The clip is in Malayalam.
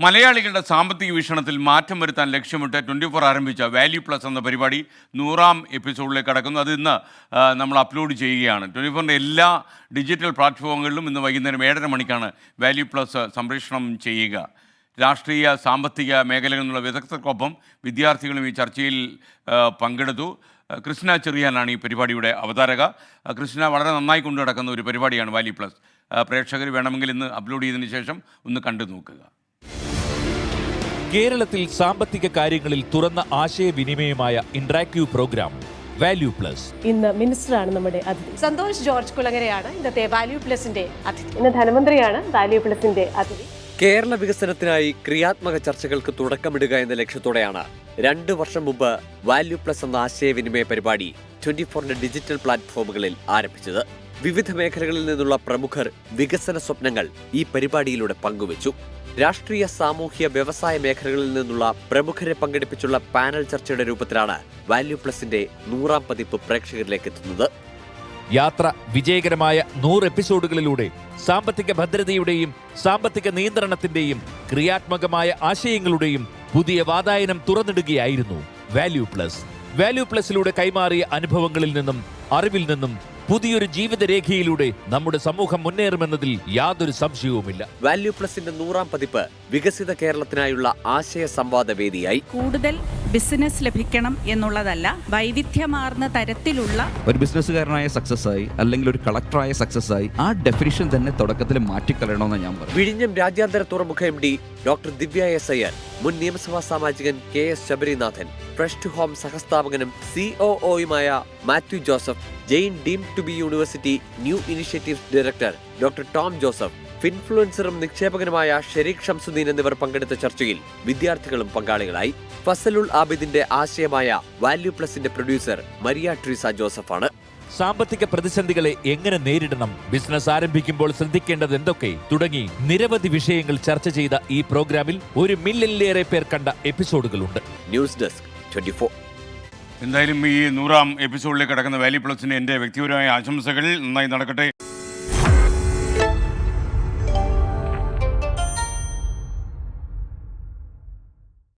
മലയാളികളുടെ സാമ്പത്തിക വീക്ഷണത്തിൽ മാറ്റം വരുത്താൻ ലക്ഷ്യമിട്ട് 24 ആരംഭിച്ച വാല്യൂ പ്ലസ് എന്ന പരിപാടി 100ാം എപ്പിസോഡിലേക്ക് കടക്കുന്നു. അത് ഇന്ന് നമ്മൾ അപ്ലോഡ് ചെയ്യുകയാണ്. 24ൻ്റെ എല്ലാ ഡിജിറ്റൽ പ്ലാറ്റ്ഫോമുകളിലും ഇന്ന് വൈകുന്നേരം 7:30 മണിക്കാണ് വാല്യൂ പ്ലസ് സംപ്രേഷണം ചെയ്യുക. രാഷ്ട്രീയ സാമ്പത്തിക മേഖലകളിൽ നിന്നുള്ള വിദഗ്ധർക്കൊപ്പം വിദ്യാർത്ഥികളും ഈ ചർച്ചയിൽ പങ്കെടുത്തു. കൃഷ്ണ ചെറിയാനാണ് ഈ പരിപാടിയുടെ അവതാരക. കൃഷ്ണ വളരെ നന്നായി കൊണ്ടു നടക്കുന്ന ഒരു പരിപാടിയാണ് വാല്യൂ പ്ലസ്. പ്രേക്ഷകർ വേണമെങ്കിൽ ഇന്ന് അപ്ലോഡ് ചെയ്തതിന് ശേഷം ഒന്ന് കണ്ടു നോക്കുക. കേരളത്തിൽ സാമ്പത്തിക കാര്യങ്ങളിൽ തുറന്ന ആശയവിനിമയമായ ഇന്ററാക്റ്റീവ് പ്രോഗ്രാം വാല്യൂ പ്ലസ്. ഇന്ന് മിനിസ്റ്ററാണ് നമ്മുടെ അതിഥി. സന്തോഷ് ജോർജ് കുളങ്ങരയാണ് ഇന്നത്തെ വാല്യൂ പ്ലസിന്റെ അതിഥി. ഇന്ന് ധനമന്ത്രിയാണ് വാല്യൂ പ്ലസിന്റെ അതിഥി. കേരള വികസനത്തിനായി ക്രിയാത്മക ചർച്ചകൾക്ക് തുടക്കമിടുക എന്ന ലക്ഷ്യത്തോടെയാണ് 2 വർഷം മുമ്പ് വാല്യൂ പ്ലസ് എന്ന ആശയവിനിമയ പരിപാടി 24ന്റെ ഡിജിറ്റൽ പ്ലാറ്റ്ഫോമുകളിൽ ആരംഭിച്ചത്. വിവിധ മേഖലകളിൽ നിന്നുള്ള പ്രമുഖർ വികസന സ്വപ്നങ്ങൾ ഈ പരിപാടിയിലൂടെ പങ്കുവച്ചു. രാഷ്ട്രീയ, സാമൂഹ്യ, വ്യവസായ മേഖലകളിൽ നിന്നുള്ള പ്രമുഖരെ പങ്കെടുപ്പിച്ചുള്ള പാനൽ ചർച്ചയുടെ രൂപത്തിലാണ് വാല്യൂ പ്ലസിന്റെ 100ാം പതിപ്പ് പ്രേക്ഷകരിലേക്ക് എത്തുന്നത്. യാത്ര വിജയകരമായ 100 എപ്പിസോഡുകളിലൂടെ സാമ്പത്തിക ഭദ്രതയുടെയും സാമ്പത്തിക നിയന്ത്രണത്തിന്റെയും ക്രിയാത്മകമായ ആശയങ്ങളുടെയും പുതിയ വാതായനം തുറന്നിടുകയായിരുന്നു വാല്യൂ പ്ലസ്. വാല്യൂ പ്ലസിലൂടെ കൈമാറിയ അനുഭവങ്ങളിൽ നിന്നും അറിവിൽ നിന്നും പുതിയൊരു ജീവിതരേഖയിലൂടെ നമ്മുടെ സമൂഹം മുന്നേറുമെന്നതിൽ യാതൊരു സംശയവുമില്ല. വാല്യൂ പ്ലസിന്റെ 100ാം പതിപ്പ് വികസിത കേരളത്തിനായുള്ള ആശയ സംവാദ വേദിയായി. കൂടുതൽ ബിസിനസ് ലഭിക്കണം എന്നുള്ളതല്ല, വൈവിധ്യമാർന്ന തരത്തിലുള്ള ഒരു ബിസിനസ്സുകാരനായ സക്സസ് ആയി അല്ലെങ്കിൽ ഒരു കളക്ടറായ സക്സസ് ആയി ആ ഡെഫിനിഷൻ തന്നെ തുടക്കത്തിൽ മാറ്റിക്കളയണമെന്ന് ഞാൻ പറഞ്ഞു. വിഴിഞ്ഞം രാജ്യാന്തര തുറമുഖ MD doctor Divya S Iyer, മുൻ നിയമസഭാ സാമാജികൻ KS Sabarinathan, fresh to home സഹസ്ഥാപകനും COOയുമായ Mathew Joseph, Jain deemed to be university new initiatives director doctor Tom Joseph, ഫിൻഫ്ലുവൻസറും നിക്ഷേപകനുമായ ഷെരീഖ് ഷംസുദ്ദീൻ എന്നിവർ പങ്കെടുത്ത ചർച്ചയിൽ വിദ്യാർത്ഥികളും പങ്കാളികളായി. ഫസലുൽ ആബിദിന്റെ ആശയമായ വാല്യൂ പ്ലസിന്റെ പ്രൊഡ്യൂസർ മരിയ ട്രീസ ജോസഫാണ്. സാമ്പത്തിക പ്രതിസന്ധികളെ എങ്ങനെ നേരിടണം, ബിസിനസ് ആരംഭിക്കുമ്പോൾ ശ്രദ്ധിക്കേണ്ടത് എന്തൊക്കെ തുടങ്ങി നിരവധി വിഷയങ്ങൾ ചർച്ച ചെയ്ത ഈ പ്രോഗ്രാമിൽ 1 മില്യണിലേറെ പേർ കണ്ട എപ്പിസോഡുകളുണ്ട്. News desk 24. എന്തായാലും ഈ 100ാം എപ്പിസോഡിലേക്ക് കടക്കുന്ന വാല്യൂ പ്ലസിന് എൻ്റെ വ്യക്തിപരമായ ആശംസകൾ. നന്നായി നടക്കട്ടെ.